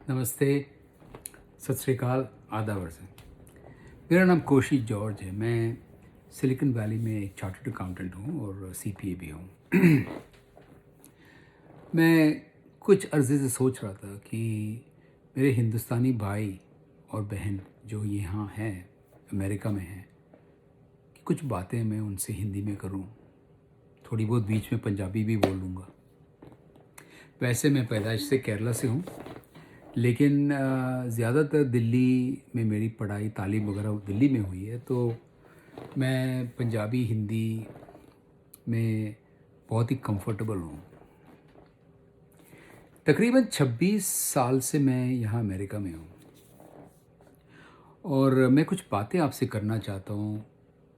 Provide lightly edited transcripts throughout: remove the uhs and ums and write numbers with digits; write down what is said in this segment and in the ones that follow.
नमस्ते, सत श्री अकाल, आदाब अर्ज़ है। मेरा नाम कोशिश जॉर्ज है। मैं सिलिकॉन वैली में एक चार्टर्ड अकाउंटेंट हूँ और सीपीए भी हूँ। मैं कुछ अरसे से सोच रहा था कि मेरे हिंदुस्तानी भाई और बहन जो यहाँ हैं, अमेरिका में हैं, कि कुछ बातें मैं उनसे हिंदी में करूँ। थोड़ी बहुत बीच में पंजाबी भी बोल लूँगा। वैसे मैं पैदाइश से केरला से हूँ, लेकिन ज़्यादातर दिल्ली में मेरी पढ़ाई तालीम वगैरह दिल्ली में हुई है, तो मैं पंजाबी हिंदी में बहुत ही कंफर्टेबल हूँ। तकरीबन 26 साल से मैं यहाँ अमेरिका में हूँ और मैं कुछ बातें आपसे करना चाहता हूँ,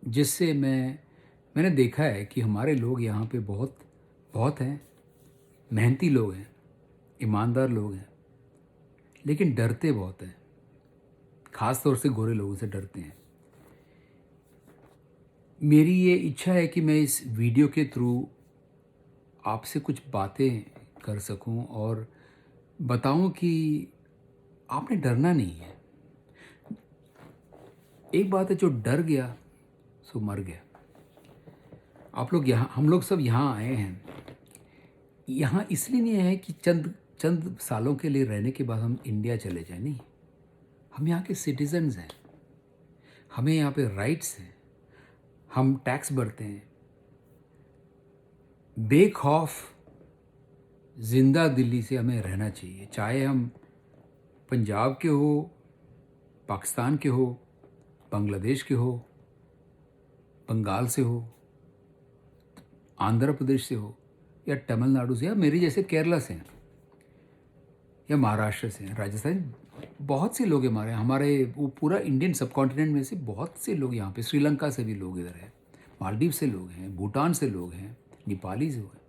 जिससे मैंने देखा है कि हमारे लोग यहाँ पे बहुत बहुत हैं, मेहनती लोग हैं, ईमानदार लोग हैं, लेकिन डरते बहुत हैं। ख़ास तौर से गोरे लोगों से डरते हैं। मेरी ये इच्छा है कि मैं इस वीडियो के थ्रू आपसे कुछ बातें कर सकूं और बताऊं कि आपने डरना नहीं है। एक बात है, जो डर गया सो मर गया। आप लोग यहाँ, हम लोग सब यहाँ आए हैं। यहाँ इसलिए नहीं आए कि चंद चंद सालों के लिए रहने के बाद हम इंडिया चले जाएं, नहीं। हम यहाँ के सिटीजन्स हैं, हमें यहाँ पे राइट्स हैं, हम टैक्स भरते हैं। बेखौफ जिंदा दिल्ली से हमें रहना चाहिए, चाहे हम पंजाब के हो, पाकिस्तान के हो, बांग्लादेश के हो, बंगाल से हो, आंध्र प्रदेश से हो, या तमिलनाडु से, या मेरे जैसे केरला से हैं, या महाराष्ट्र से हैं, राजस्थान। बहुत से लोग हमारे वो पूरा इंडियन सब कॉन्टिनेंट में से बहुत से लोग यहाँ पे, श्रीलंका से भी लोग इधर हैं, मालदीव से लोग हैं, भूटान से लोग हैं, नेपाली से हैं।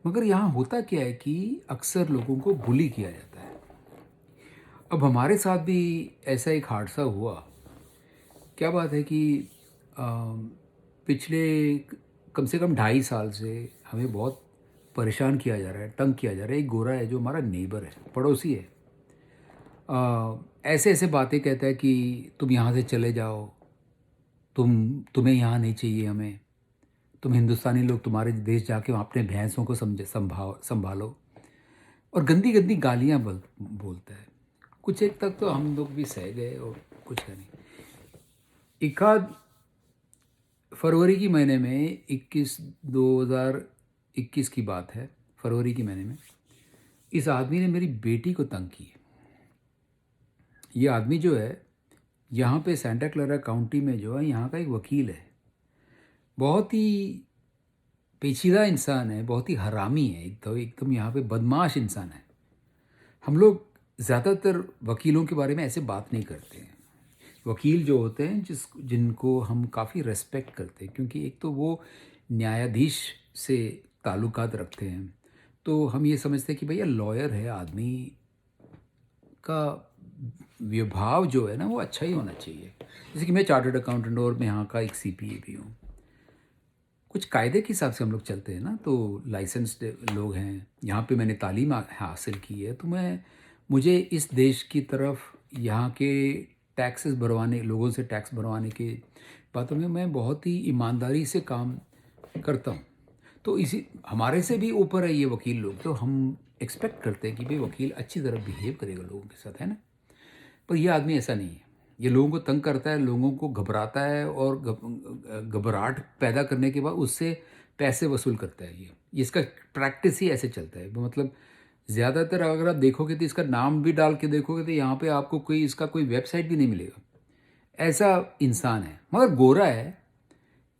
मगर यहाँ होता क्या है कि अक्सर लोगों को बुली किया जाता है। अब हमारे साथ भी ऐसा एक हादसा हुआ। क्या बात है कि पिछले कम से कम 2.5 साल से हमें बहुत परेशान किया जा रहा है, तंग किया जा रहा है। एक गोरा है जो हमारा नेबर है, पड़ोसी है, ऐसे ऐसे बातें कहता है कि तुम यहाँ से चले जाओ, तुम्हें यहाँ नहीं चाहिए हमें, तुम हिंदुस्तानी लोग तुम्हारे देश जाके वहाँ अपने भैंसों को संभालो, और गंदी गंदी गालियाँ बोलता है। कुछ एक तक तो हम लोग भी सह गए और कुछ है नहीं। एकाध फरवरी की महीने में 2021 की बात है, फरवरी की महीने में इस आदमी ने मेरी बेटी को तंग की। ये आदमी जो है यहाँ पे सेंटा क्लारा काउंटी में जो है, यहाँ का एक वकील है। बहुत ही पेचीदा इंसान है, बहुत ही हरामी है, एकदम यहाँ पे बदमाश इंसान है। हम लोग ज़्यादातर वकीलों के बारे में ऐसे बात नहीं करते हैं। वकील जो होते हैं जिनको हम काफ़ी रेस्पेक्ट करते हैं, क्योंकि एक तो वो न्यायाधीश से ताल्लुकात रखते हैं, तो हम ये समझते हैं कि भैया लॉयर है, आदमी का व्यवहार जो है ना वो अच्छा ही होना चाहिए। जैसे कि मैं चार्टर्ड अकाउंटेंट और मैं यहाँ का एक सीपीए भी हूँ। कुछ कायदे के हिसाब से हम लोग चलते हैं ना, तो लाइसेंस्ड लोग हैं। यहाँ पे मैंने तालीम हासिल की है, तो मुझे इस देश की तरफ यहाँ के टैक्सेस भरवाने, लोगों से टैक्स भरवाने की बातों में मैं बहुत ही ईमानदारी से काम करता हूँ। तो इसी हमारे से भी ऊपर है ये वकील लोग, तो हम एक्सपेक्ट करते हैं कि भाई वकील अच्छी तरह बिहेव करेगा लोगों के साथ, है ना। पर ये आदमी ऐसा नहीं है। ये लोगों को तंग करता है, लोगों को घबराता है, और घबराहट पैदा करने के बाद उससे पैसे वसूल करता है। ये इसका प्रैक्टिस ही ऐसे चलता है। मतलब ज़्यादातर अगर आप देखोगे तो इसका नाम भी डाल के देखोगे तो यहाँ पे आपको इसका कोई वेबसाइट भी नहीं मिलेगा। ऐसा इंसान है, मगर गोरा है,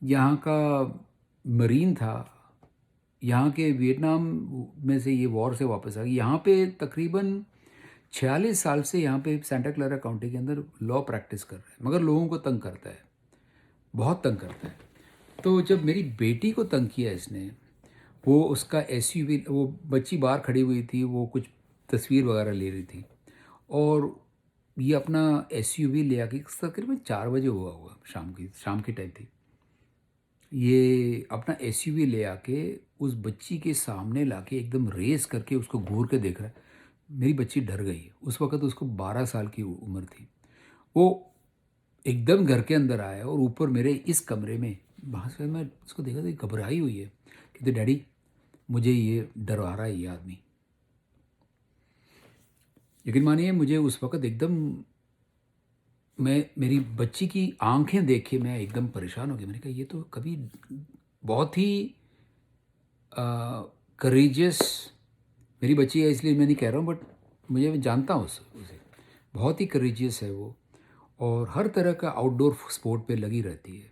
यहाँ का मरीन था, यहाँ के वियतनाम में से ये वॉर से वापस आ गया। यहाँ पे तकरीबन 46 साल से यहाँ पे सेंटा क्लारा काउंटी के अंदर लॉ प्रैक्टिस कर रहा है, मगर लोगों को तंग करता है, बहुत तंग करता है। तो जब मेरी बेटी को तंग किया इसने, वो उसका एसयूवी, वो बच्ची बाहर खड़ी हुई थी, वो कुछ तस्वीर वगैरह ले रही थी, और ये अपना एसयूवी ले आके, तकरीबन 4 बजे हुआ शाम की टाइम थी, ये अपना एसयूवी ले आके उस बच्ची के सामने लाके एकदम रेस करके उसको घूर के देख रहा है। मेरी बच्ची डर गई। उस वक़्त उसको 12 साल की उम्र थी। वो एकदम घर के अंदर आया और ऊपर मेरे इस कमरे में, वहाँ से मैं उसको देखा तो ये घबराई हुई है। कहती डैडी मुझे ये डरा रहा है ये आदमी। यकीन मानिए मुझे उस वक़्त एकदम, मैं मेरी बच्ची की आँखें देख के मैं एकदम परेशान हो गया। मैंने कहा ये तो कभी बहुत ही करेजियस मेरी बच्ची है इसलिए मैं नहीं कह रहा हूँ, बट मैं जानता हूँ उसे। बहुत ही करेजियस है वो और हर तरह का आउटडोर स्पोर्ट पे लगी रहती है।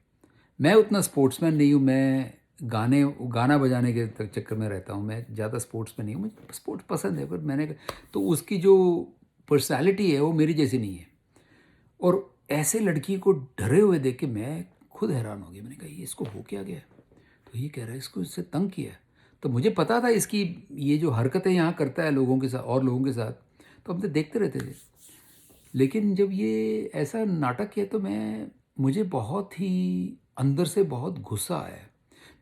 मैं उतना स्पोर्ट्समैन नहीं हूँ, मैं गाना बजाने के चक्कर में रहता हूँ, मैं ज़्यादा स्पोर्ट्स में नहीं हूँ। मुझे स्पोर्ट्स पसंद है, पर मैंने तो उसकी जो पर्सनैलिटी है वो मेरी जैसी नहीं है। और ऐसे लड़की को डरे हुए देख के मैं खुद हैरान हो गया। मैंने कहा ये इसको हो क्या गया? तो ये कह रहा है इसको इससे तंग किया है। तो मुझे पता था इसकी ये जो हरकतें यहाँ करता है लोगों के साथ और लोगों के साथ, तो हम तो देखते रहते थे। लेकिन जब ये ऐसा नाटक किया तो मुझे बहुत ही अंदर से बहुत गुस्सा आया।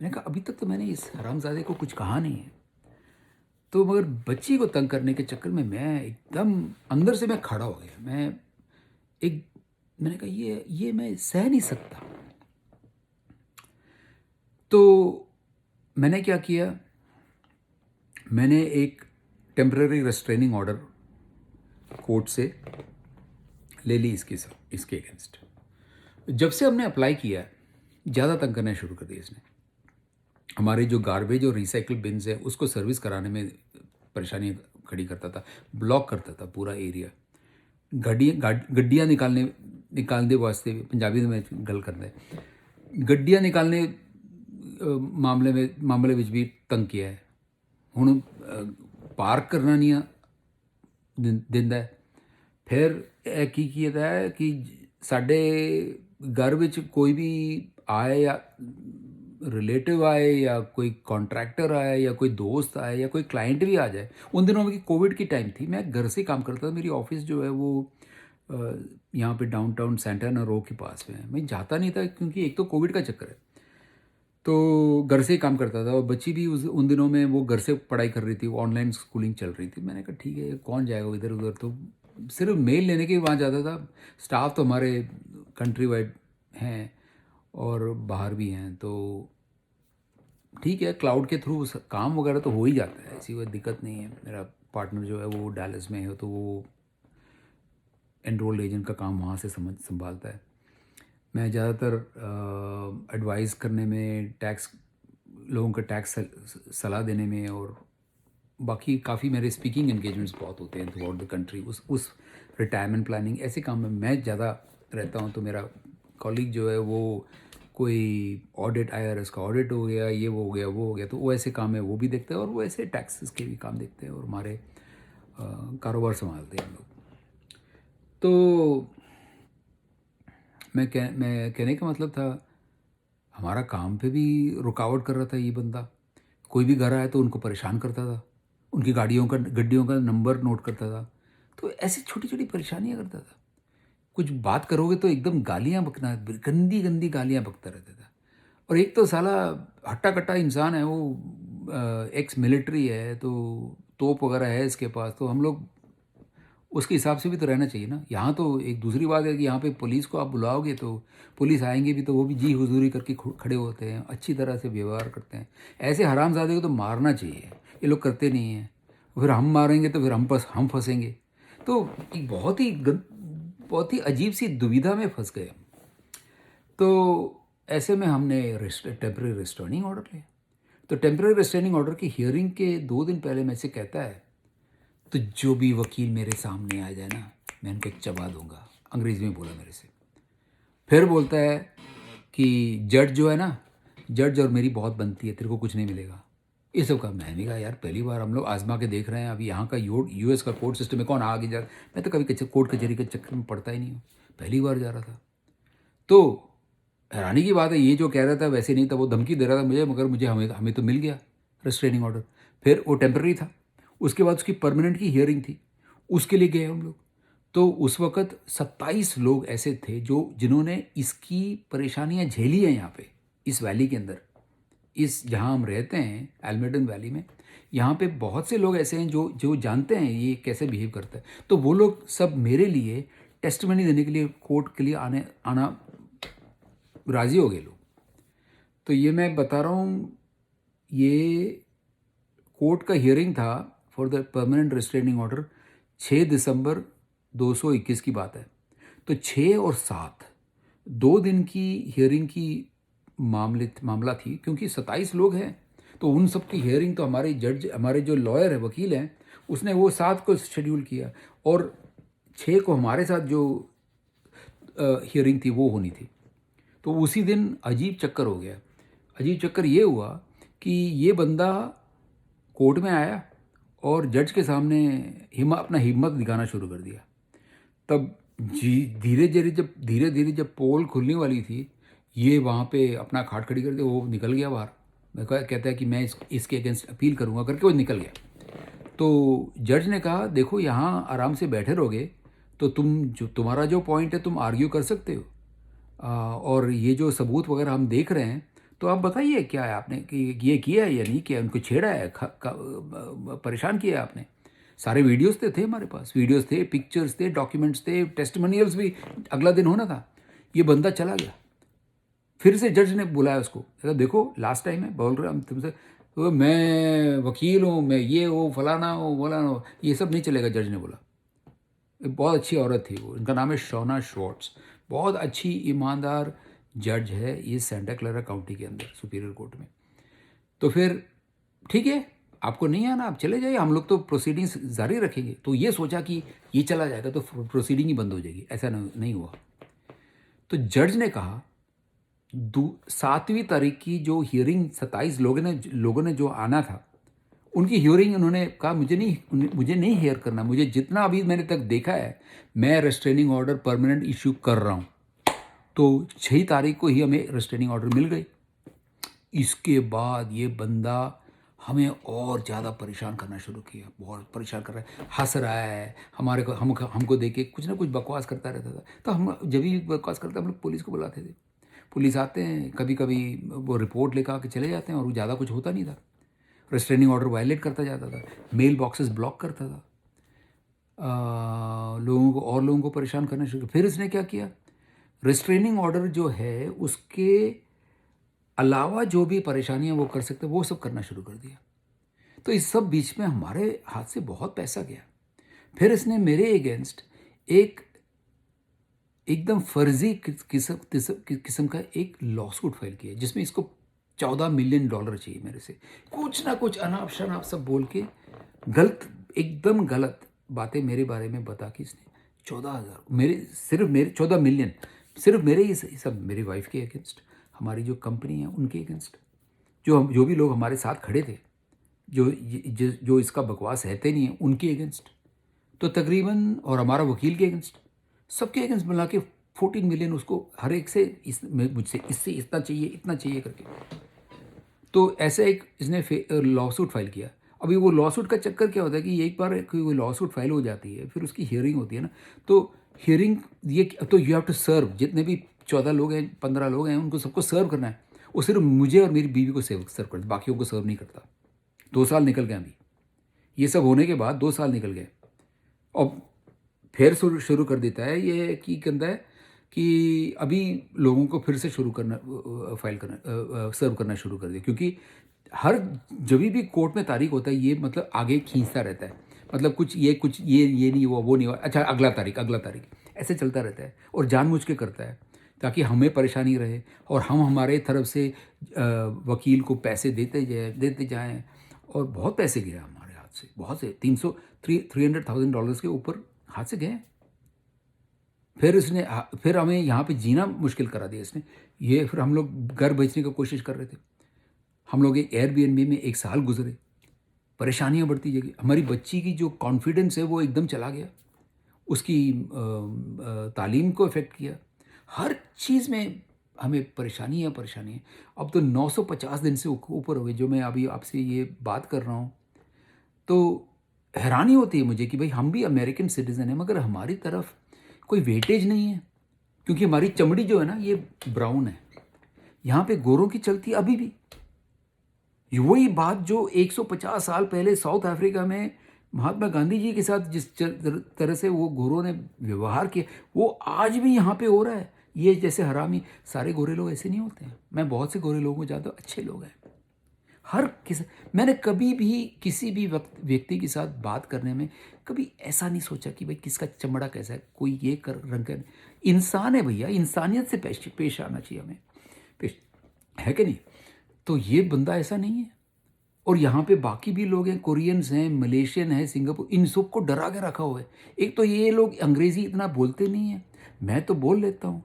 मैंने कहा अभी तक तो मैंने इस हरामज़ादे को कुछ कहा नहीं है, तो मगर बच्ची को तंग करने के चक्कर में मैं एकदम अंदर से मैं खड़ा हो गया। एक मैंने कहा ये मैं सह नहीं सकता। तो मैंने क्या किया, मैंने एक टेम्पररी रेस्ट्रेनिंग ऑर्डर कोर्ट से ले ली इसके अगेंस्ट। जब से हमने अप्लाई किया ज़्यादा तंग करना शुरू कर दिया इसने। हमारे जो गार्बेज और रिसाइकिल बिन्स है उसको सर्विस कराने में परेशानी खड़ी करता था, ब्लॉक करता था पूरा एरिया। गड्डियाँ निकालने वास्ते पंजाबी में गल करते हैं, गड्डियाँ निकालने मामले में भी तंग किया है। हुण पार्क करना नहीं दिंदा है। फिर की कीता है कि साडे घर विच कोई भी आए या रिलेटिव आए या कोई कॉन्ट्रैक्टर आए या कोई दोस्त आए या कोई क्लाइंट भी आ जाए। उन दिनों में कोविड की टाइम थी, मैं घर से काम करता था। मेरी ऑफिस जो है वो यहाँ पे डाउनटाउन सेंटाना रो के पास में है। मैं जाता नहीं था क्योंकि एक तो कोविड का चक्कर है, तो घर से ही काम करता था। और बच्ची भी उन दिनों में वो घर से पढ़ाई कर रही थी, वो ऑनलाइन स्कूलिंग चल रही थी। मैंने कहा ठीक है कौन जाएगा इधर उधर, तो सिर्फ मेल लेने के वहाँ जाता था। स्टाफ तो हमारे कंट्री वाइड हैं और बाहर भी हैं, तो ठीक है क्लाउड के थ्रू काम वगैरह तो हो ही जाता है, ऐसी कोई दिक्कत नहीं है। मेरा पार्टनर जो है वो डैलस में है, तो वो एनरोल्ड एजेंट का काम वहाँ से संभालता है। मैं ज़्यादातर एडवाइस करने में, लोगों का टैक्स सलाह देने में, और बाकी काफ़ी मेरे स्पीकिंग एंगेजमेंट्स बहुत होते हैं थ्रू आउट द कंट्री। उस रिटायरमेंट प्लानिंग ऐसे काम में मैं ज़्यादा रहता हूँ। तो मेरा कॉलीग जो है वो कोई ऑडिट, IRS का ऑडिट हो गया, ये वो हो गया, तो वो ऐसे काम है वो भी देखते हैं, और वो ऐसे टैक्सेस के भी काम देखते हैं, और हमारे कारोबार संभालते हैं हम लोग। तो मैं कहने का मतलब था, हमारा काम पे भी रुकावट कर रहा था ये बंदा। कोई भी घर आया तो उनको परेशान करता था, उनकी गड्डियों का नंबर नोट करता था। तो ऐसी छोटी छोटी परेशानियाँ करता था। कुछ बात करोगे तो एकदम गालियाँ बकना, गंदी गंदी गालियाँ बकता रहता था। और एक तो साला हट्टा कट्टा इंसान है वो, एक्स मिलिट्री है, तो तोप वगैरह है इसके पास, तो हम लोग उसके हिसाब से भी तो रहना चाहिए ना। यहाँ तो एक दूसरी बात है कि यहाँ पे पुलिस को आप बुलाओगे तो पुलिस आएंगे भी तो वो भी जी हुजूरी करके खड़े होते हैं, अच्छी तरह से व्यवहार करते हैं। ऐसे हरामजादे को तो मारना चाहिए, ये लोग करते नहीं हैं। फिर हम मारेंगे तो फिर हम फंसेंगे। तो एक बहुत ही अजीब सी दुविधा में फंस गए। तो ऐसे में हमने टेम्पररी रिस्ट्रेनिंग ऑर्डर लिया। तो टेम्पररी रिस्ट्रेनिंग ऑर्डर की हियरिंग के 2 दिन पहले मेरे से कहता है, तो जो भी वकील मेरे सामने आ जाए ना, मैं उनको एक चबा दूंगा। अंग्रेज़ी में बोला मेरे से। फिर बोलता है कि जज जो है ना, जज और मेरी बहुत बनती है, तेरे को कुछ नहीं मिलेगा। ये सब का मैंने कहा यार पहली बार हम लोग आजमा के देख रहे हैं। अभी यहाँ का US का कोर्ट सिस्टम में कौन आगे जा, मैं तो कभी कोर्ट कचहरी के चक्कर में पड़ता ही नहीं हूँ, पहली बार जा रहा था। तो हैरानी की बात है, ये जो कह रहा था वैसे नहीं था, वो धमकी दे रहा था मुझे, मगर हमें तो मिल गया रिस्ट्रेनिंग ऑर्डर। फिर वो टेम्पररी था, उसके बाद उसकी परमानेंट की हियरिंग थी, उसके लिए गए हम लोग। तो उस वक़्त 27 लोग ऐसे थे जिन्होंने इसकी परेशानियाँ झेली हैं यहाँ पे, इस वैली के अंदर, इस जहाँ हम रहते हैं एल्मेडन वैली में, यहाँ पे बहुत से लोग ऐसे हैं जो जो जानते हैं ये कैसे बिहेव करता है। तो वो लोग सब मेरे लिए टेस्टिमनी देने के लिए कोर्ट के लिए आना राज़ी हो गए लोग। तो ये मैं बता रहा हूँ, ये कोर्ट का हियरिंग था for the permanent restraining order 6 दिसंबर 221 की बात है। तो 6 और 7 2 दिन की हियरिंग की मामला थी, क्योंकि 27 लोग हैं तो उन सब की हियरिंग तो हमारे जज, हमारे जो लॉयर है, वकील हैं, उसने वो 7 को शेड्यूल किया और 6 को हमारे साथ जो हियरिंग थी वो होनी थी। तो उसी दिन अजीब चक्कर हो गया। अजीब चक्कर ये हुआ कि ये बंदा कोर्ट में आया और जज के सामने अपना हिम्मत दिखाना शुरू कर दिया। तब धीरे धीरे जब पोल खुलने वाली थी, ये वहाँ पे अपना खाट खड़ी कर दिया, वो निकल गया बाहर। मैं कहता है कि मैं इसके अगेंस्ट अपील करूँगा करके वो निकल गया। तो जज ने कहा, देखो यहाँ आराम से बैठे रहोगे तो तुम्हारा जो पॉइंट है तुम आर्ग्यू कर सकते हो, और ये जो सबूत वगैरह हम देख रहे हैं, तो आप बताइए क्या है आपने कि ये किया है या नहीं किया, उनको छेड़ा है, परेशान किया है आपने। सारे वीडियोस थे हमारे पास, वीडियोस थे, पिक्चर्स थे, डॉक्यूमेंट्स थे, टेस्टिमोनियल्स भी। अगला दिन होना था, ये बंदा चला गया। फिर से जज ने बुलाया उसको, देखो लास्ट टाइम है, बोल रहे हम तुमसे, तो मैं वकील हूँ, मैं ये हूँ, फलाना हूँ, ये सब नहीं चलेगा। जज ने बोला, एक बहुत अच्छी औरत थी वो, इनका नाम है शोना श्वार्ट्ज, बहुत अच्छी ईमानदार जज है ये सेंटा क्लारा काउंटी के अंदर सुपीरियर कोर्ट में। तो फिर ठीक है, आपको नहीं आना, आप चले जाइए, हम लोग तो प्रोसीडिंग्स जारी रखेंगे। तो ये सोचा कि ये चला जाएगा तो प्रोसीडिंग ही बंद हो जाएगी, ऐसा नहीं हुआ। तो जज ने कहा 7वीं तारीख की जो हियरिंग 27 लोगों ने जो आना था, उनकी हियरिंग उन्होंने कहा मुझे नहीं हियर करना, मुझे जितना अभी मैंने तक देखा है मैं रेस्ट्रेनिंग ऑर्डर परमानेंट इशू कर रहा हूँ। तो 6 तारीख को ही हमें रेस्ट्रेनिंग ऑर्डर मिल गई। इसके बाद ये बंदा हमें और ज़्यादा परेशान करना शुरू किया, बहुत परेशान कर रहा है, हंस रहा है हमको देख के, कुछ ना कुछ बकवास करता रहता था। तो हम जब भी बकवास करता हम लोग पुलिस को बुलाते थे। पुलिस आते हैं, कभी कभी वो रिपोर्ट लेकर आके चले जाते हैं और ज़्यादा कुछ होता नहीं था। रेस्ट्रेनिंग ऑर्डर वायलेट करता जाता था, मेल बॉक्सेस ब्लॉक करता था, लोगों को परेशान करना शुरू। फिर इसने क्या किया, रेस्ट्रेनिंग ऑर्डर जो है उसके अलावा जो भी परेशानियां वो कर सकते वो सब करना शुरू कर दिया। तो इस सब बीच में हमारे हाथ से बहुत पैसा गया। फिर इसने मेरे अगेंस्ट एकदम फर्जी किस्म का एक लॉसूट फाइल किया, जिसमें इसको $14 मिलियन चाहिए मेरे से। कुछ ना कुछ अनाप शनाप सब बोल के एकदम गलत बातें मेरे बारे में बता के इसने 14,000 14 मिलियन सिर्फ मेरे ही सब, मेरी वाइफ के अगेंस्ट, हमारी जो कंपनी है उनके अगेंस्ट, जो भी लोग हमारे साथ खड़े थे, जो इसका बकवास सहते नहीं है उनके अगेंस्ट, तो तकरीबन, और हमारा वकील के अगेंस्ट, सबके अगेंस्ट मिला के 14 मिलियन उसको हर एक से मुझसे इससे इतना चाहिए करके। तो ऐसा एक इसने लॉसूट फाइल किया। अभी वो लॉसूट का चक्कर क्या होता है कि एक बार कोई लॉसूट फाइल हो जाती है, फिर उसकी हियरिंग होती है ना, तो हियरिंग तो यू हैव टू सर्व, जितने भी 14 लोग हैं, 15 लोग हैं, उनको सबको सर्व करना है। वो सिर्फ मुझे और मेरी बीवी को सर्व करता, बाकियों को सर्व नहीं करता। 2 साल निकल गए अभी, ये सब होने के बाद 2 साल निकल गए, और फिर शुरू कर देता है ये कि कहता है कि अभी लोगों को फिर से शुरू करना, सर्व करना शुरू कर दिया, क्योंकि हर जब भी कोर्ट में तारीख होता है ये मतलब आगे खींचता रहता है, मतलब कुछ ये नहीं हुआ, वो नहीं हुआ, अच्छा अगला तारीख, ऐसे चलता रहता है, और जानबूझ के करता है ताकि हमें परेशानी रहे और हम हमारे तरफ से वकील को पैसे देते जाएं, और बहुत पैसे गए हमारे हाथ से, बहुत से $300,000 के ऊपर हाथ से गए। फिर हमें यहाँ पे जीना मुश्किल करा दिया इसने। फिर हम लोग घर बेचने की कोशिश कर रहे थे, हम लोग एक एयरबीएनबी में 1 साल गुजरे, परेशानियाँ बढ़ती गई, हमारी बच्ची की जो कॉन्फिडेंस है वो एकदम चला गया, उसकी तालीम को इफ़ेक्ट किया, हर चीज़ में हमें परेशानी है। अब तो 950 दिन से ऊपर हो गए जो मैं अभी आपसे ये बात कर रहा हूँ। तो हैरानी होती है मुझे कि भाई हम भी अमेरिकन सिटीज़न हैं, मगर हमारी तरफ कोई वेटेज नहीं है, क्योंकि हमारी चमड़ी जो है ना ये ब्राउन है। यहाँ पे गोरों की चलती अभी भी, वही बात जो 150 साल पहले साउथ अफ्रीका में महात्मा गांधी जी के साथ जिस तरह से वो गोरों ने व्यवहार किया, वो आज भी यहाँ पे हो रहा है। ये जैसे हरामी, सारे गोरे लोग ऐसे नहीं होते हैं। मैं बहुत से गोरे लोगों को जानता हूँ, अच्छे लोग हैं। हर किस मैंने कभी भी किसी भी व्यक्ति के साथ बात करने में कभी ऐसा नहीं सोचा कि भाई किसका चमड़ा कैसा है, कोई ये कर रंग कर। इंसान है भैया, इंसानियत से पेश पेश आना चाहिए हमें, पेश है कि नहीं? तो ये बंदा ऐसा नहीं है। और यहाँ पे बाकी भी लोग हैं, कोरियंस हैं, मलेशियन हैं, सिंगापुर, इन सब को डरा के रखा हुआ है। एक तो ये लोग अंग्रेज़ी इतना बोलते नहीं हैं, मैं तो बोल लेता हूँ,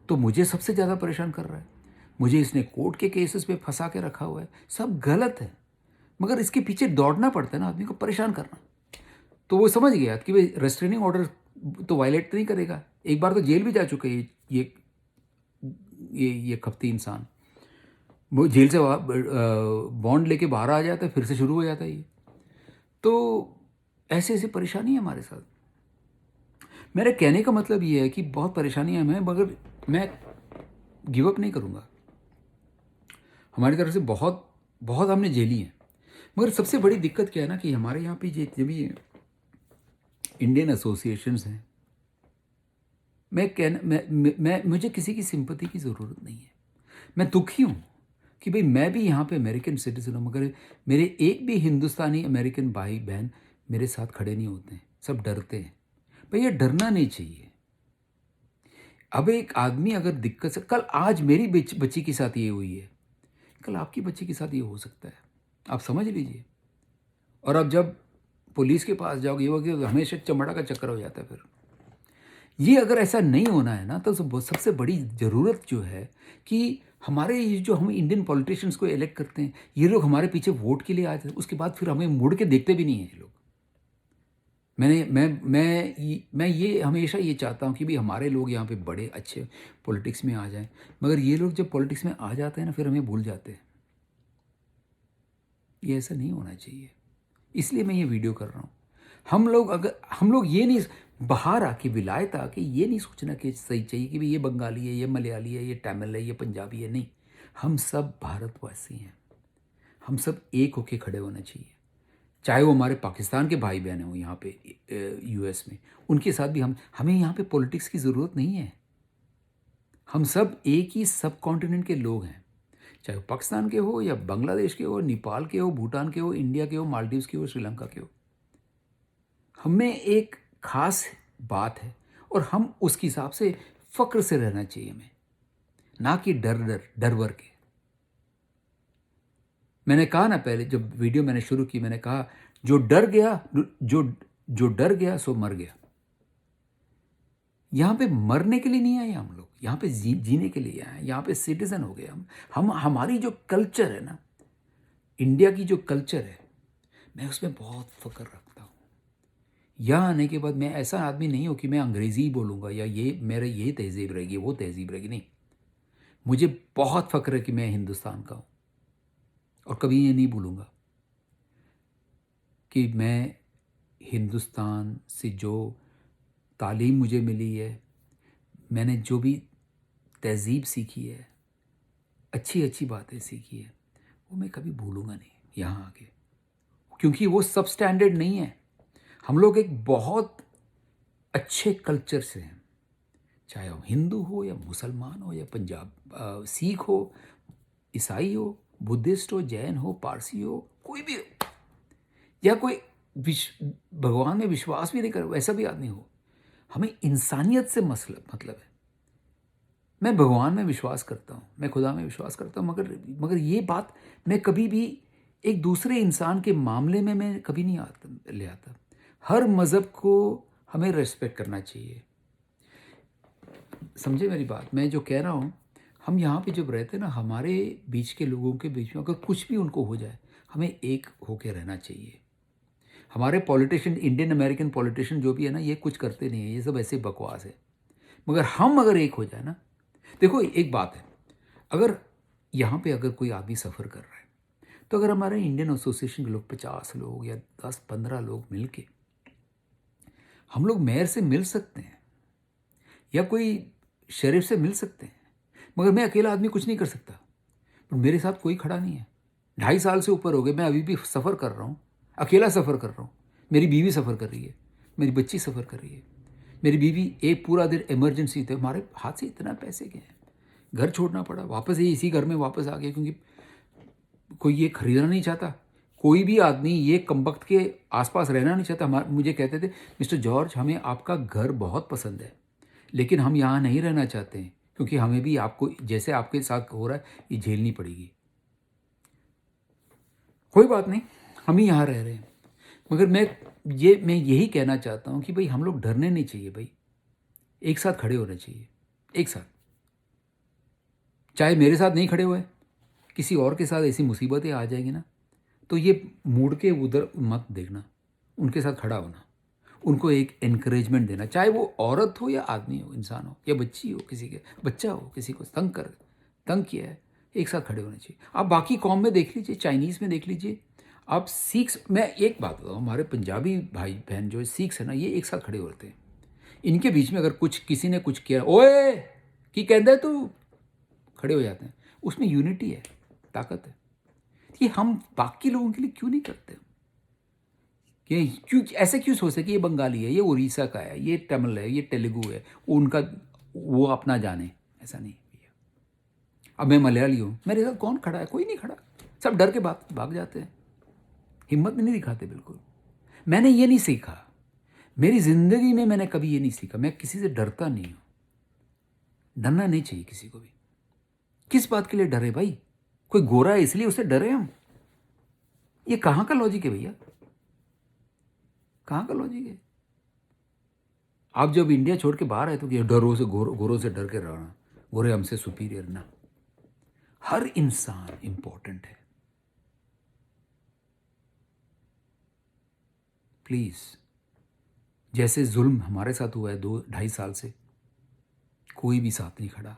तो मुझे सबसे ज़्यादा परेशान कर रहा है। मुझे इसने कोर्ट के केसेस पे फंसा के रखा हुआ है। सब गलत है, मगर इसके पीछे दौड़ना पड़ता है ना आदमी को, परेशान करना। तो वो समझ गया कि भाई रेस्ट्रेनिंग ऑर्डर तो वायलेट नहीं करेगा। एक बार तो जेल भी जा चुके हैं ये खपती इंसान। वो जेल से बॉन्ड लेके बाहर आ जाता है, फिर से शुरू हो जाता है ये। तो ऐसे ऐसी परेशानी है हमारे साथ। मेरे कहने का मतलब ये है कि बहुत परेशानियां हैं, मगर मैं गिव अप नहीं करूँगा। हमारी तरफ से बहुत बहुत हमने झेली हैं। मगर सबसे बड़ी दिक्कत क्या है ना कि हमारे यहाँ पे जितने भी इंडियन एसोसिएशंस हैं, मैं मुझे किसी की सिंपैथी की ज़रूरत नहीं है। मैं दुखी हूँ कि भाई मैं भी यहाँ पे अमेरिकन सिटीजन हूँ, मगर मेरे एक भी हिंदुस्तानी अमेरिकन भाई बहन मेरे साथ खड़े नहीं होते हैं, सब डरते हैं। भाई ये डरना नहीं चाहिए। अब एक आदमी अगर दिक्कत से, कल आज मेरी बच्ची के साथ ये हुई है, कल आपकी बच्ची के साथ ये हो सकता है, आप समझ लीजिए। और अब जब पुलिस के पास जाओगे, ये होगा हमेशा चमड़ा का चक्कर हो जाता है। फिर ये अगर ऐसा नहीं होना है ना, तो सबसे बड़ी ज़रूरत जो है कि हमारे ये जो हम इंडियन पॉलिटिशियंस को इलेक्ट करते हैं, ये लोग हमारे पीछे वोट के लिए आए थे, उसके बाद फिर हमें मुड़ के देखते भी नहीं हैं ये लोग। मैं ये हमेशा ये चाहता हूँ कि भाई हमारे लोग यहाँ पे बड़े अच्छे पॉलिटिक्स में आ जाएं, मगर ये लोग जब पॉलिटिक्स में आ जाते हैं ना, फिर हमें भूल जाते हैं। ये ऐसा नहीं होना चाहिए, इसलिए मैं ये वीडियो कर रहा हूँ। हम लोग ये नहीं, बाहर आके विलायत आके ये नहीं सोचना कि सही चाहिए कि भाई ये बंगाली है, ये मलयाली है, ये तमिल है, ये पंजाबी है। नहीं, हम सब भारतवासी हैं। हम सब एक होके खड़े होना चाहिए, चाहे वो हमारे पाकिस्तान के भाई बहन हो यहाँ पे यूएस में, उनके साथ भी हमें यहाँ पे पॉलिटिक्स की ज़रूरत नहीं है। हम सब एक ही सब कॉन्टिनेंट के लोग हैं, चाहे वो पाकिस्तान के हो या बांग्लादेश के हो, नेपाल के हो, भूटान के हो, इंडिया के हो, मालदीव्स के हो, श्रीलंका के हो। हमें एक खास बात है और हम उसके हिसाब से फ़क्र से रहना चाहिए हमें, ना कि डर वर के। मैंने कहा ना पहले जब वीडियो मैंने शुरू की, मैंने कहा जो डर डर गया सो मर गया। यहाँ पे मरने के लिए नहीं आए हम लोग, यहाँ पे जीने के लिए आए, यहाँ पे सिटीजन हो गए हम। हमारी जो कल्चर है ना, इंडिया की जो कल्चर है, मैं उसमें बहुत फ़क्र रखता हूँ। यहाँ आने के बाद मैं ऐसा आदमी नहीं हूँ कि मैं अंग्रेज़ी ही बोलूँगा या ये मेरे ये तहज़ीब रहेगी, वो तहज़ीब रहेगी। नहीं, मुझे बहुत फ़क्र है कि मैं हिंदुस्तान का हूँ, और कभी ये नहीं भूलूँगा कि मैं हिंदुस्तान से जो तालीम मुझे मिली है, मैंने जो भी तहज़ीब सीखी है, अच्छी अच्छी बातें सीखी है, वो मैं कभी भूलूँगा नहीं यहाँ आके, क्योंकि वो सब स्टैंडर्ड नहीं है। हम लोग एक बहुत अच्छे कल्चर से हैं, चाहे हम हिंदू हो या मुसलमान हो या सिख हो, ईसाई हो, बुद्धिस्ट हो, जैन हो, पारसी हो, कोई भी हो, या कोई भगवान में विश्वास भी नहीं करे, वैसा भी आदमी हो, हमें इंसानियत से मतलब है। मैं भगवान में विश्वास करता हूँ, मैं खुदा में विश्वास करता हूँ, मगर ये बात मैं कभी भी एक दूसरे इंसान के मामले में मैं कभी नहीं ले आता। हर मज़हब को हमें रेस्पेक्ट करना चाहिए। समझे मेरी बात? मैं जो कह रहा हूँ, हम यहाँ पे जब रहते हैं ना, हमारे बीच के लोगों के बीच में अगर कुछ भी उनको हो जाए, हमें एक होके रहना चाहिए। हमारे पॉलिटिशियन, इंडियन अमेरिकन पॉलिटिशियन जो भी है ना, ये कुछ करते नहीं है, ये सब ऐसे बकवास है। मगर हम अगर एक हो जाए ना, देखो एक बात है, अगर यहाँ पे अगर कोई आदमी सफ़र कर रहा है, तो अगर हमारे इंडियन एसोसिएशन के लोग 50 लोग या 10-15 लोग मिल के, हम लोग मेयर से मिल सकते हैं या कोई शेरिफ से मिल सकते हैं, मगर मैं अकेला आदमी कुछ नहीं कर सकता। पर मेरे साथ कोई खड़ा नहीं है, 2.5 साल से ऊपर हो गए, मैं अभी भी सफ़र कर रहा हूँ, अकेला सफ़र कर रहा हूँ। मेरी बीवी सफ़र कर रही है, मेरी बच्ची सफ़र कर रही है। मेरी बीवी एक पूरा दिन इमरजेंसी थे, हमारे हाथ से इतना पैसे गए हैं, घर छोड़ना पड़ा, वापस ये इसी घर में वापस आ गए क्योंकि कोई ये खरीदना नहीं चाहता। कोई भी आदमी ये कमबख्त के आसपास रहना नहीं चाहता। मुझे कहते थे, मिस्टर जॉर्ज, हमें आपका घर बहुत पसंद है, लेकिन हम यहाँ नहीं रहना चाहते हैं क्योंकि हमें भी आपको जैसे आपके साथ हो रहा है ये झेलनी पड़ेगी। कोई बात नहीं, हम ही यहाँ रह रहे हैं। मगर मैं यही कहना चाहता हूँ कि भाई हम लोग डरने नहीं चाहिए भाई, एक साथ खड़े होने चाहिए, एक साथ। चाहे मेरे साथ नहीं खड़े हुए, किसी और के साथ ऐसी मुसीबतें आ जाएंगी ना, तो ये मुड़ के उधर मत देखना, उनके साथ खड़ा होना, उनको एक एनकरेजमेंट देना, चाहे वो औरत हो या आदमी हो, इंसान हो या बच्ची हो, किसी के बच्चा हो, किसी को तंग किया है, एक साथ खड़े होने चाहिए। आप बाकी कौम में देख लीजिए, चाइनीज़ में देख लीजिए, आप सिख्स, मैं एक बात बताऊँ, हमारे पंजाबी भाई बहन जो सिख्स है ना, ये एक साथ खड़े होते हैं। इनके बीच में अगर कुछ किसी ने कुछ किया, ओए की कहता है, तो खड़े हो जाते हैं। उसमें यूनिटी है, ताकत है। ये हम बाकी लोगों के लिए क्यों नहीं करते? कि क्यों ऐसे क्यों सोचते कि ये बंगाली है, ये उड़ीसा का है, ये तमिल है, ये तेलुगु है, उनका वो अपना जाने? ऐसा नहीं भैया। अब मैं मलयाली हूँ, मेरे साथ कौन खड़ा है? कोई नहीं खड़ा, सब डर के भाग जाते हैं, हिम्मत नहीं दिखाते बिल्कुल। मैंने ये नहीं सीखा, मेरी ज़िंदगी में मैंने कभी ये नहीं सीखा, मैं किसी से डरता नहीं हूँ। डरना नहीं चाहिए किसी को भी। किस बात के लिए डरे भाई? कोई गोरा है इसलिए उससे डरे हम? ये कहाँ का लॉजिक है भैया? कहाँ का लॉजिक है? आप जब इंडिया छोड़ के बाहर आए तो कि डरों से गोरों से डर के रहना, गोरे हमसे सुपीरियर ना। हर इंसान इंपॉर्टेंट है। प्लीज़, जैसे जुल्म हमारे साथ हुआ है 2-2.5 साल से, कोई भी साथ नहीं खड़ा।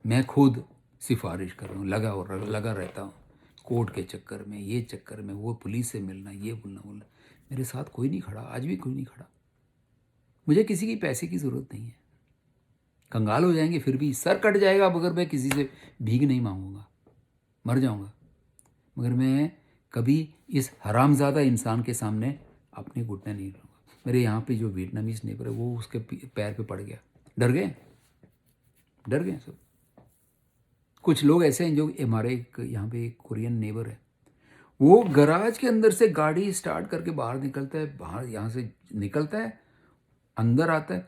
मैं खुद सिफारिश कर रहा हूँ, लगा रहता हूँ, कोर्ट के चक्कर में, ये चक्कर में, वो पुलिस से मिलना, ये बोलना, मेरे साथ कोई नहीं खड़ा, आज भी कोई नहीं खड़ा। मुझे किसी की पैसे की ज़रूरत नहीं है। कंगाल हो जाएंगे फिर भी, सर कट जाएगा मगर मैं किसी से भीख नहीं मांगूंगा, मर जाऊंगा मगर मैं कभी इस हरामज़ादा इंसान के सामने अपने घुटने नहीं रहूँगा। मेरे यहाँ पे जो वियतनामीज नेबर है वो उसके पैर पे पड़ गया, डर गए सब। कुछ लोग ऐसे हैं जो हमारे यहाँ पे एक कोरियन नेबर है, वो गराज के अंदर से गाड़ी स्टार्ट करके बाहर निकलता है, बाहर यहाँ से निकलता है, अंदर आता है,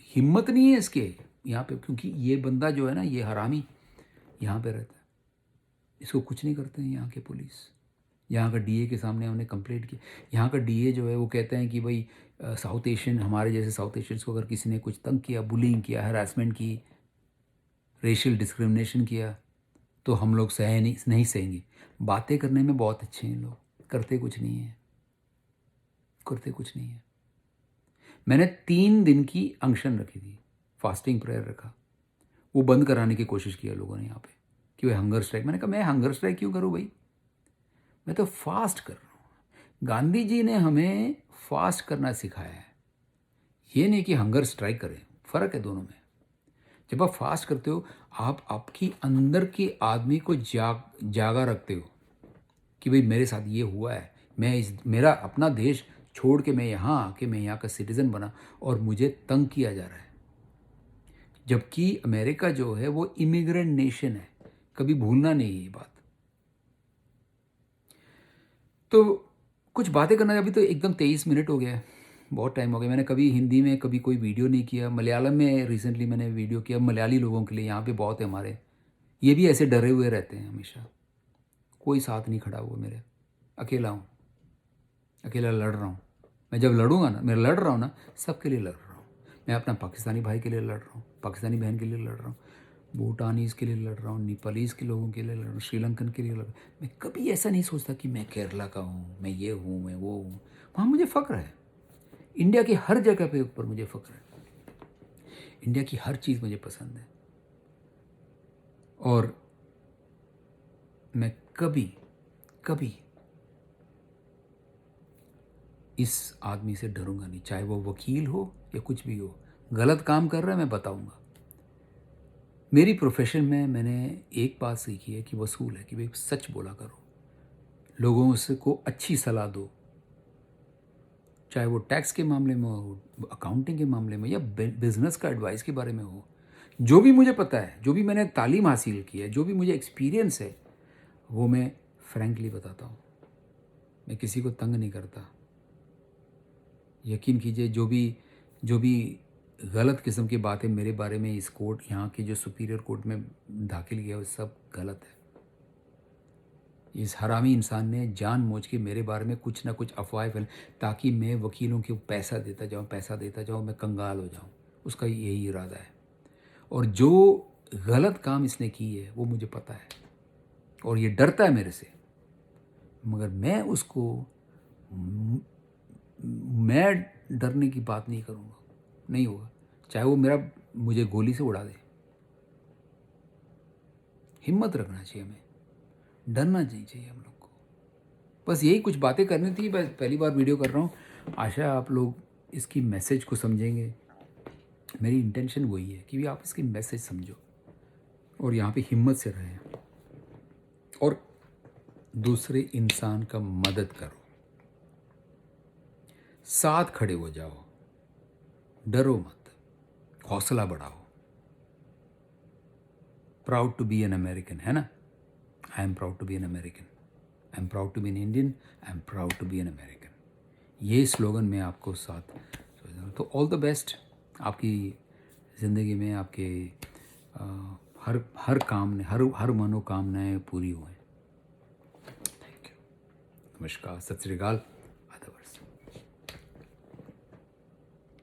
हिम्मत नहीं है इसके यहाँ पे, क्योंकि ये बंदा जो है ना, ये हरामी यहाँ पे रहता है, इसको कुछ नहीं करते हैं यहाँ के पुलिस। यहाँ का डीए के सामने हमने कंप्लेंट की, यहाँ का डीए जो है वो कहते हैं कि भाई साउथ एशियन, हमारे जैसे साउथ एशियंस को अगर किसी ने कुछ तंग किया, बुलिंग किया, हरासमेंट की, रेशियल डिस्क्रिमिनेशन किया, तो हम लोग नहीं सहेंगे। बातें करने में बहुत अच्छे हैं लोग, करते कुछ नहीं है। मैंने 3 दिन की अनशन रखी थी, फास्टिंग प्रेयर रखा, वो बंद कराने की कोशिश किया लोगों ने यहाँ पे कि भाई हंगर स्ट्राइक। मैंने कहा मैं हंगर स्ट्राइक क्यों करूँ भाई, मैं तो फास्ट कर रहा हूँ। गांधी जी ने हमें फास्ट करना सिखाया है, ये नहीं कि हंगर स्ट्राइक करें। फ़र्क है दोनों में। जब आप फास्ट करते हो, आप आपकी अंदर के आदमी को जागा रखते हो कि भाई मेरे साथ ये हुआ है, मेरा अपना देश छोड़ के मैं यहाँ आके मैं यहाँ का सिटीज़न बना और मुझे तंग किया जा रहा है। जबकि अमेरिका जो है वो इमिग्रेंट नेशन है, कभी भूलना नहीं ये बात। तो कुछ बातें करना, अभी तो एकदम 23 मिनट हो गया है, बहुत टाइम हो गया। मैंने कभी हिंदी में कभी कोई वीडियो नहीं किया, मलयालम में रिसेंटली मैंने वीडियो किया, मलयाली लोगों के लिए यहाँ पे बहुत है हमारे, ये भी ऐसे डरे हुए रहते हैं हमेशा, कोई साथ नहीं खड़ा हुआ मेरे, अकेला हूँ, अकेला लड़ रहा हूँ। मैं जब लड़ूंगा ना, मैं लड़ रहा हूँ ना, सबके लिए लड़ रहा हूँ। मैं अपना पाकिस्तानी भाई के लिए लड़ रहा हूँ, पाकिस्तानी बहन के लिए लड़ रहा हूँ, भूटानीज़ के लिए लड़ रहा हूँ, नेपालीज़ के लोगों के लिए लड़ रहा हूँ, श्रीलंकन के लिए लड़ रहा हूँ। मैं कभी ऐसा नहीं सोचता कि मैं केरला का हूँ, मैं ये हूँ, मैं वो हूँ। वहाँ मुझे फ़ख्र है, इंडिया की हर जगह पे ऊपर मुझे फ़ख्र है, इंडिया की हर चीज़ मुझे पसंद है। और मैं कभी इस आदमी से डरूंगा नहीं, चाहे वो वकील हो या कुछ भी हो। गलत काम कर रहा है मैं बताऊंगा। मेरी प्रोफेशन में मैंने एक बात सीखी है कि वसूल है कि भाई सच बोला करो, लोगों से को अच्छी सलाह दो, चाहे वो टैक्स के मामले में हो, अकाउंटिंग के मामले में, या बिजनेस का एडवाइस के बारे में हो। जो भी मुझे पता है, जो भी मैंने तालीम हासिल की है, जो भी मुझे एक्सपीरियंस है, वो मैं फ्रैंकली बताता हूँ। मैं किसी को तंग नहीं करता। यकीन कीजिए, जो भी गलत किस्म की बातें मेरे बारे में इस कोर्ट, यहाँ के जो सुपीरियर कोर्ट में दाखिल किया, वो सब गलत है। इस हरामी इंसान ने जानबूझ के मेरे बारे में कुछ ना कुछ अफवाहें फैल, ताकि मैं वकीलों को पैसा देता जाऊँ, मैं कंगाल हो जाऊँ। उसका यही इरादा है। और जो गलत काम इसने की है वो मुझे पता है, और ये डरता है मेरे से। मगर मैं उसको मैं डरने की बात नहीं करूँगा, नहीं होगा। चाहे वो मुझे गोली से उड़ा दे। हिम्मत रखना चाहिए हमें, डरना नहीं चाहिए हम लोग को। बस यही कुछ बातें करनी थी। बस पहली बार वीडियो कर रहा हूँ, आशा है आप लोग इसकी मैसेज को समझेंगे। मेरी इंटेंशन वही है कि आप इसकी मैसेज समझो और यहाँ पे हिम्मत से रहें और दूसरे इंसान का मदद करो, साथ खड़े हो जाओ, डरो मत, हौसला बढ़ाओ। Proud to be an American, है ना? I am proud to be an American, I am proud to be an Indian, I am proud to be an American. ये स्लोगन मैं आपको साथ, तो ऑल द बेस्ट आपकी ज़िंदगी में, आपके हर काम ने हर मनोकामनाएं पूरी हुए। Thank you. नमस्कार, सत श्री अकाल।